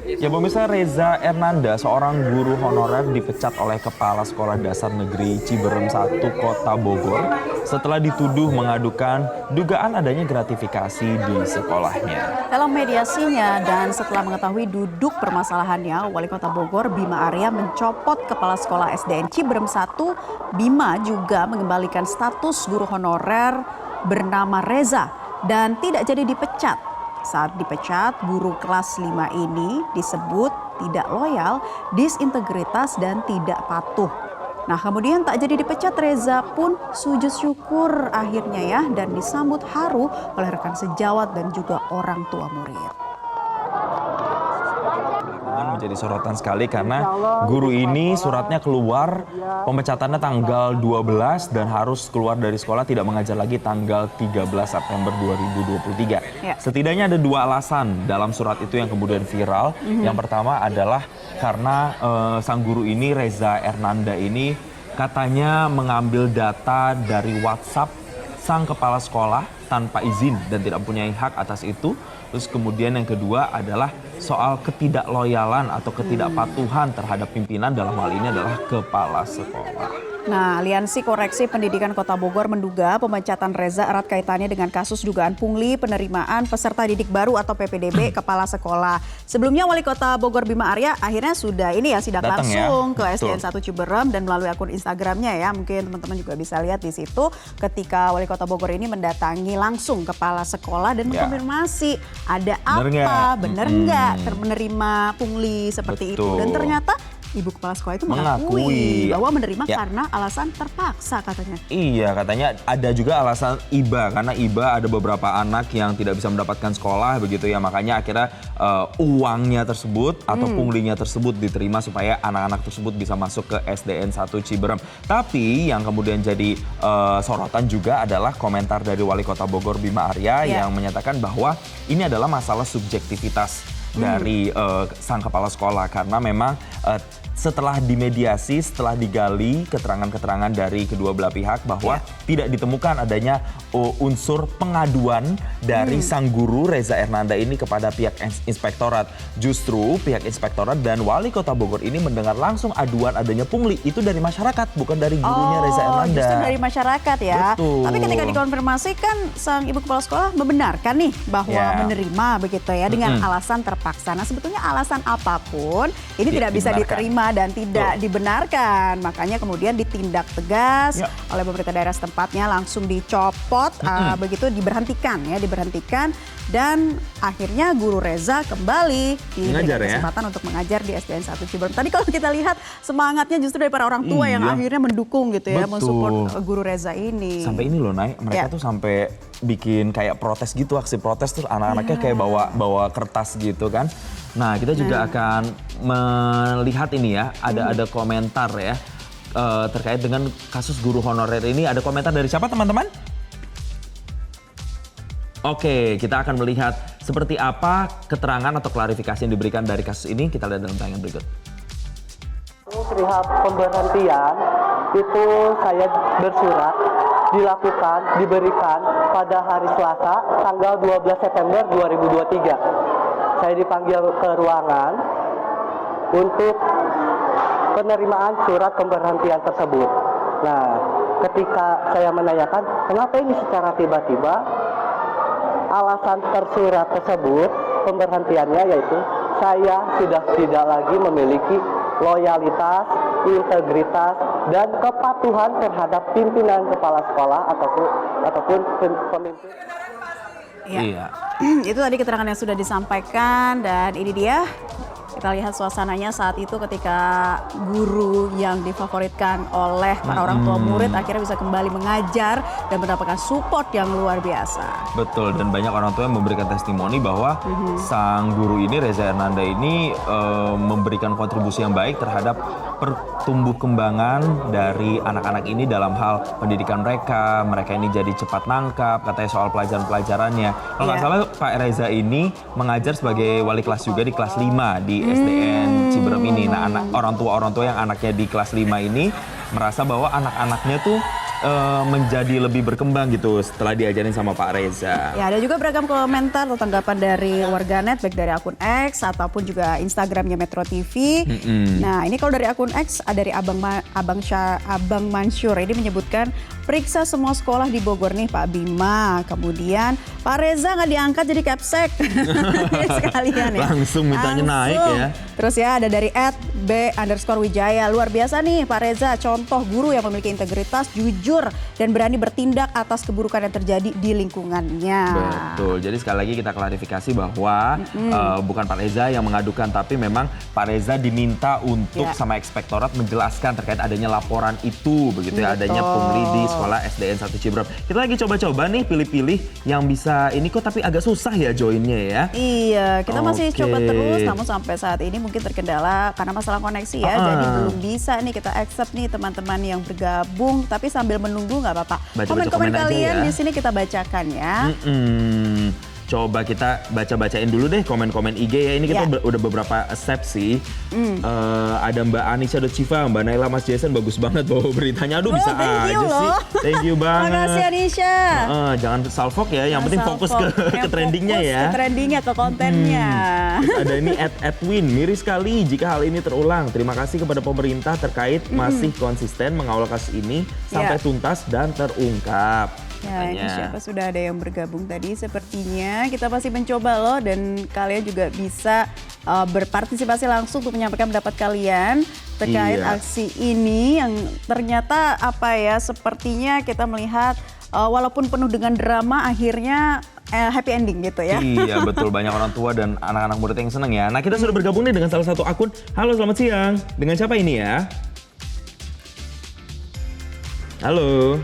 Ya pemirsa, Reza Ernanda, seorang guru honorer dipecat oleh Kepala Sekolah Dasar Negeri Ciberem 1 Kota Bogor setelah dituduh mengadukan dugaan adanya gratifikasi di sekolahnya. Dalam mediasinya dan setelah mengetahui duduk permasalahannya, Wali Kota Bogor Bima Arya mencopot Kepala Sekolah SDN Ciberem 1. Bima juga mengembalikan status guru honorer bernama Reza dan tidak jadi dipecat. Saat dipecat, guru kelas 5 ini disebut tidak loyal, disintegritas, dan tidak patuh. Nah, kemudian tak jadi dipecat, Reza pun sujud syukur akhirnya ya, dan disambut haru oleh rekan sejawat dan juga orang tua murid. Menjadi sorotan sekali karena guru ini suratnya keluar pemecatannya tanggal 12 dan harus keluar dari sekolah tidak mengajar lagi tanggal 13 September 2023. Ya. Setidaknya ada dua alasan dalam surat itu yang kemudian viral. Yang pertama adalah karena sang guru ini, Reza Ernanda ini, katanya mengambil data dari WhatsApp sang kepala sekolah tanpa izin dan tidak mempunyai hak atas itu. Terus kemudian yang kedua adalah soal ketidakloyalan atau ketidakpatuhan terhadap pimpinan, dalam hal ini adalah kepala sekolah. Nah, Aliansi Koreksi Pendidikan Kota Bogor menduga pemecatan Reza erat kaitannya dengan kasus dugaan pungli penerimaan peserta didik baru atau PPDB kepala sekolah. Sebelumnya Wali Kota Bogor Bima Arya akhirnya sudah sidak langsung ke SDN 1 Ciberem dan melalui akun Instagramnya ya. Mungkin teman-teman juga bisa lihat di situ ketika Wali Kota Bogor ini mendatangi langsung kepala sekolah dan mengkonfirmasi ada benar nggak menerima pungli seperti itu. Dan ternyata Ibu Kepala Sekolah itu mengakui bahwa menerima karena alasan terpaksa katanya. Iya, katanya ada juga alasan iba, karena iba ada beberapa anak yang tidak bisa mendapatkan sekolah begitu ya. Makanya akhirnya uangnya tersebut atau punglinya tersebut diterima supaya anak-anak tersebut bisa masuk ke SDN 1 Ciberem. Tapi yang kemudian jadi sorotan juga adalah komentar dari Wali Kota Bogor Bima Arya yang menyatakan bahwa ini adalah masalah subjektivitas dari sang kepala sekolah, karena memang setelah dimediasi, setelah digali keterangan-keterangan dari kedua belah pihak bahwa tidak ditemukan adanya unsur pengaduan dari sang guru Reza Ernanda ini kepada pihak inspektorat. Justru pihak inspektorat dan Wali Kota Bogor ini mendengar langsung aduan adanya pungli itu dari masyarakat, bukan dari gurunya Reza Ernanda. Justru dari masyarakat ya. Betul. Tapi ketika dikonfirmasi kan sang ibu kepala sekolah membenarkan nih bahwa menerima begitu ya dengan alasan terpaksa. Nah, sebetulnya alasan apapun ini tidak bisa diterima dan tidak dibenarkan. Makanya kemudian ditindak tegas oleh pemerintah daerah setempatnya, langsung dicopot, begitu diberhentikan dan akhirnya guru Reza kembali diberikan kesempatan untuk mengajar di SDN 1 Ciberem. Tadi kalau kita lihat semangatnya justru dari para orang tua yang akhirnya mendukung gitu ya, mensupport guru Reza ini. Sampai ini loh mereka tuh sampai bikin kayak protes gitu, aksi protes, terus anak-anaknya kayak bawa kertas gitu kan. Nah, kita juga akan melihat ini ya, ada komentar ya terkait dengan kasus guru honorer ini. Ada komentar dari siapa teman-teman? Oke, kita akan melihat seperti apa keterangan atau klarifikasi yang diberikan dari kasus ini. Kita lihat dalam tayangan berikut. Perihal pemberhentian itu saya bersurat diberikan pada hari Selasa tanggal 12 September 2023. Saya dipanggil ke ruangan untuk penerimaan surat pemberhentian tersebut. Nah, ketika saya menanyakan kenapa ini secara tiba-tiba, alasan tersurat tersebut pemberhentiannya yaitu saya sudah tidak lagi memiliki loyalitas, integritas, dan kepatuhan terhadap pimpinan kepala sekolah ataupun pemimpin. Iya. Itu tadi keterangan yang sudah disampaikan dan ini dia. Kita lihat suasananya saat itu ketika guru yang difavoritkan oleh para orang tua murid akhirnya bisa kembali mengajar dan mendapatkan support yang luar biasa. Betul, dan banyak orang tua yang memberikan testimoni bahwa sang guru ini, Reza Ernanda ini memberikan kontribusi yang baik terhadap pertumbuh kembangan dari anak-anak ini dalam hal pendidikan mereka. Mereka ini jadi cepat nangkap, katanya soal pelajaran-pelajarannya. Kalau nggak salah Pak Reza ini mengajar sebagai wali kelas juga di kelas 5 di SDN Ciberem ini. Nah, orang tua yang anaknya di kelas 5 ini merasa bahwa anak-anaknya tuh menjadi lebih berkembang gitu setelah diajarin sama Pak Reza. Ya, ada juga beragam komentar atau tanggapan dari warganet baik dari akun X ataupun juga Instagramnya Metro TV. Nah, ini kalau dari akun X ada dari Abang Mansur ini menyebutkan periksa semua sekolah di Bogor nih Pak Bima. Kemudian Pak Reza nggak diangkat jadi capsek. Sekalian ya. Langsung mintanya naik ya. Terus ya ada dari @b_wijaya. Luar biasa nih Pak Reza, contoh guru yang memiliki integritas, jujur dan berani bertindak atas keburukan yang terjadi di lingkungannya. Betul. Jadi sekali lagi kita klarifikasi bahwa bukan Pak Reza yang mengadukan, tapi memang Pak Reza diminta untuk sama Inspektorat menjelaskan terkait adanya laporan itu, begitu ya, adanya pungli di sekolah SDN 1 Ciberem. Kita lagi coba-coba nih pilih-pilih yang bisa ini kok, tapi agak susah ya joinnya ya. Iya, kita masih coba terus, namun sampai saat ini mungkin terkendala karena masalah koneksi ya. Jadi belum bisa nih kita accept nih teman-teman yang bergabung, tapi sambil menunggu nggak apa-apa. Komen-komen kalian di sini kita bacakan ya. Coba kita baca-bacain dulu deh komen-komen IG ya. Ini kita udah beberapa accept sih. Ada Mbak Anisha Civa, Mbak Naila, Mas Jason bagus banget bawa beritanya. Aduh bisa aja sih. Thank you banget. Makasih Anisha. Jangan salfok ya, yang penting fokus ke trendingnya ya. Ke trendingnya, ke kontennya. Terus ada ini @edwin, miris sekali jika hal ini terulang. Terima kasih kepada pemerintah terkait masih konsisten mengawal kasus ini sampai tuntas dan terungkap. Ya, ini siapa sudah ada yang bergabung tadi sepertinya. Kita masih mencoba loh, dan kalian juga bisa berpartisipasi langsung untuk menyampaikan pendapat kalian terkait aksi ini yang ternyata sepertinya kita melihat walaupun penuh dengan drama akhirnya happy ending gitu ya. Iya betul, banyak orang tua dan anak-anak murid yang senang ya. Nah, kita sudah bergabung nih dengan salah satu akun. Halo, selamat siang. Dengan siapa ini ya? Halo.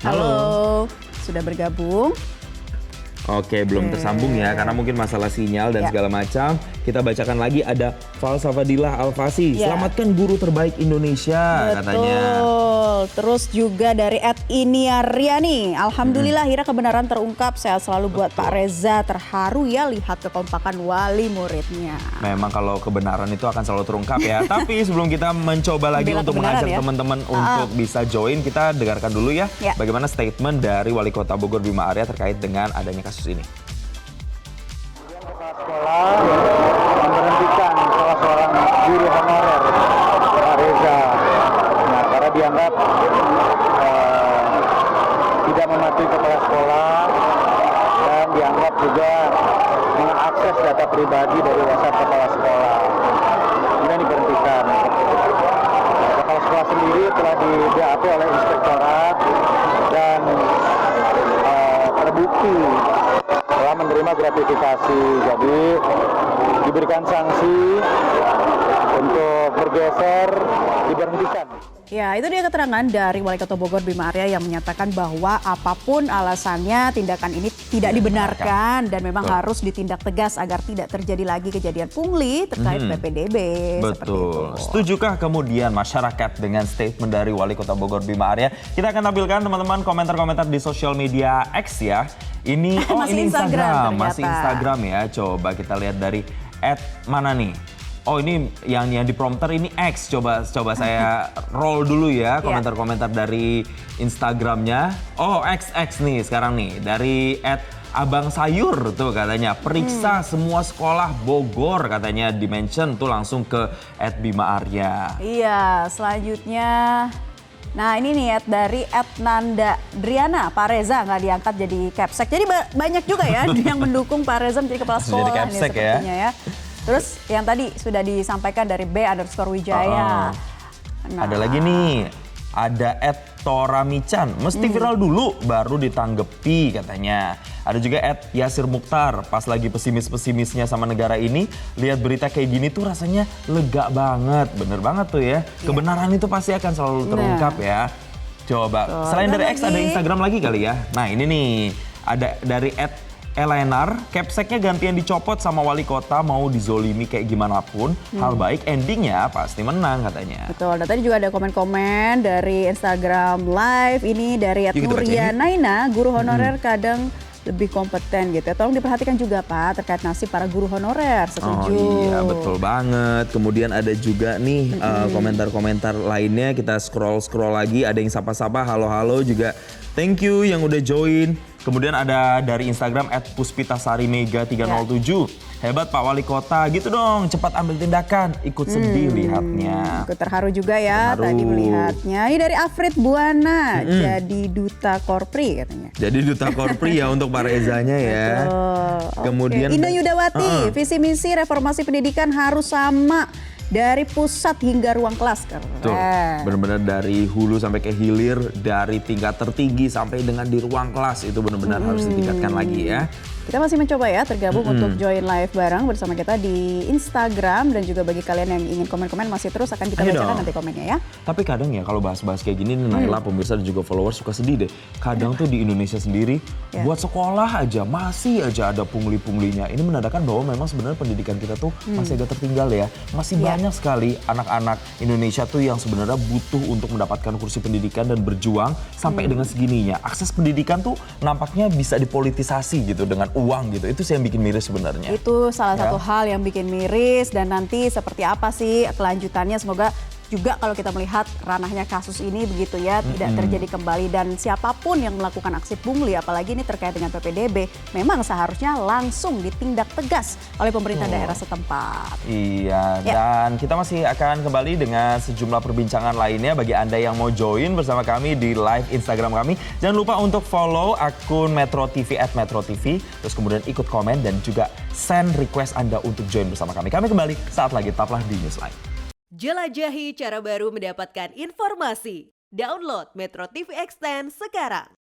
Halo, sudah bergabung? Oke, belum tersambung ya karena mungkin masalah sinyal dan segala macam. Kita bacakan lagi, ada Falsafadilah Alfasi. Selamatkan guru terbaik Indonesia katanya. Betul. Terus juga dari @iniariani. Alhamdulillah akhirnya kebenaran terungkap. Sehat selalu buat Pak Reza. Terharu ya lihat kekompakan wali muridnya. Memang kalau kebenaran itu akan selalu terungkap ya. Tapi sebelum kita mencoba lagi untuk mengajak teman-teman untuk bisa join, kita dengarkan dulu ya bagaimana statement dari Wali Kota Bogor Bima Arya terkait dengan adanya kasus ini. Sekolah memberhentikan salah seorang guru honorer, Pak Reza. Nah, karena dianggap tidak mematuhi kepala sekolah dan dianggap juga mengakses data pribadi dari WhatsApp kepala sekolah. Kemudian diberhentikan. Kepala sekolah sendiri telah di-BAP oleh Inspektorat dan terbukti telah menerima gratifikasi, jadi diberikan sanksi untuk bergeser, diberhentikan. Ya, itu dia keterangan dari Wali Kota Bogor Bima Arya yang menyatakan bahwa apapun alasannya tindakan ini tidak dibenarkan dan memang harus ditindak tegas agar tidak terjadi lagi kejadian pungli terkait PPDB. Betul. Setujukah kemudian masyarakat dengan statement dari Wali Kota Bogor Bima Arya? Kita akan tampilkan teman-teman komentar-komentar di sosial media X ya. Ini ini Instagram, masih Instagram ya. Coba kita lihat dari @mana nih. Oh, ini yang di prompter ini X. Coba saya roll dulu ya komentar-komentar dari Instagramnya. Oh, XX nih sekarang nih dari @abang sayur tuh katanya periksa semua sekolah Bogor katanya, dimention tuh langsung ke @Bima Arya. Iya, selanjutnya. Nah ini nih dari @Nanda Driana, Pak Reza nggak diangkat jadi capsek. Jadi banyak juga ya yang mendukung Pak Reza menjadi kepala sekolah jadi capsek nih sepertinya ya. Terus yang tadi sudah disampaikan dari B_Wijaya. Nah, ada lagi nih, ada @Toramichan, mesti viral dulu baru ditanggepi katanya. Ada juga @Yasir Mukhtar, pas lagi pesimis-pesimisnya sama negara ini, lihat berita kayak gini tuh rasanya lega banget. Bener banget tuh ya, kebenaran itu pasti akan selalu terungkap ya. Coba, selain dari X ada Instagram lagi kali ya. Nah ini nih, ada dari @Elenar, capseknya gantian dicopot sama wali kota, mau dizolimi kayak gimana pun, hal baik endingnya pasti menang katanya. Betul, dan tadi juga ada komen-komen dari Instagram Live, ini dari @Nuria Naina, guru honorer kadang lebih kompeten gitu. Tolong diperhatikan juga Pak terkait nasib para guru honorer. Setuju. Oh iya betul banget. Kemudian ada juga nih komentar-komentar lainnya, kita scroll lagi, ada yang sapa-sapa halo-halo juga. Thank you yang udah join. Kemudian ada dari Instagram @puspitasari-mega307. Hebat Pak Wali Kota, gitu dong, cepat ambil tindakan, ikut sedih lihatnya. Ikut terharu juga ya Terharu. tadi melihatnya. Ini dari Afrid Buana, jadi duta Korpri katanya. Jadi duta Korpri ya untuk Pak Rezanya ya. Oke. Kemudian Indah Yudawati, visi misi reformasi pendidikan harus sama dari pusat hingga ruang kelas. Keren. Tuh, benar-benar dari hulu sampai ke hilir, dari tingkat tertinggi sampai dengan di ruang kelas, itu benar-benar harus ditingkatkan lagi ya. Kita masih mencoba ya tergabung untuk join live bareng bersama kita di Instagram, dan juga bagi kalian yang ingin komen-komen masih terus akan kita Ayo bacakan dong. nanti komennya ya. Tapi kadang ya kalau bahas-bahas kayak gini, Naila, pemirsa dan juga followers suka sedih deh. Kadang tuh di Indonesia sendiri, Ya. buat sekolah aja masih aja ada pungli-punglinya. Ini menandakan bahwa memang sebenarnya pendidikan kita tuh masih agak tertinggal ya. Masih Ya. banyak sekali anak-anak Indonesia tuh yang sebenarnya butuh untuk mendapatkan kursi pendidikan dan berjuang sampai dengan segininya. Akses pendidikan tuh nampaknya bisa dipolitisasi gitu dengan uang gitu. Itu sih yang bikin miris sebenarnya. Itu salah Ya. satu hal yang bikin miris, dan nanti seperti apa sih kelanjutannya, semoga juga kalau kita melihat ranahnya kasus ini begitu ya tidak terjadi kembali, dan siapapun yang melakukan aksi pungli apalagi ini terkait dengan PPDB memang seharusnya langsung ditindak tegas oleh pemerintah daerah setempat. Iya, Ya. dan kita masih akan kembali dengan sejumlah perbincangan lainnya bagi Anda yang mau join bersama kami di live Instagram kami. Jangan lupa untuk follow akun Metro TV @metrotv, terus kemudian ikut komen dan juga send request Anda untuk join bersama kami. Kami kembali saat lagi, tetaplah di Newsline. Jelajahi cara baru mendapatkan informasi. Download Metro TV Extend sekarang.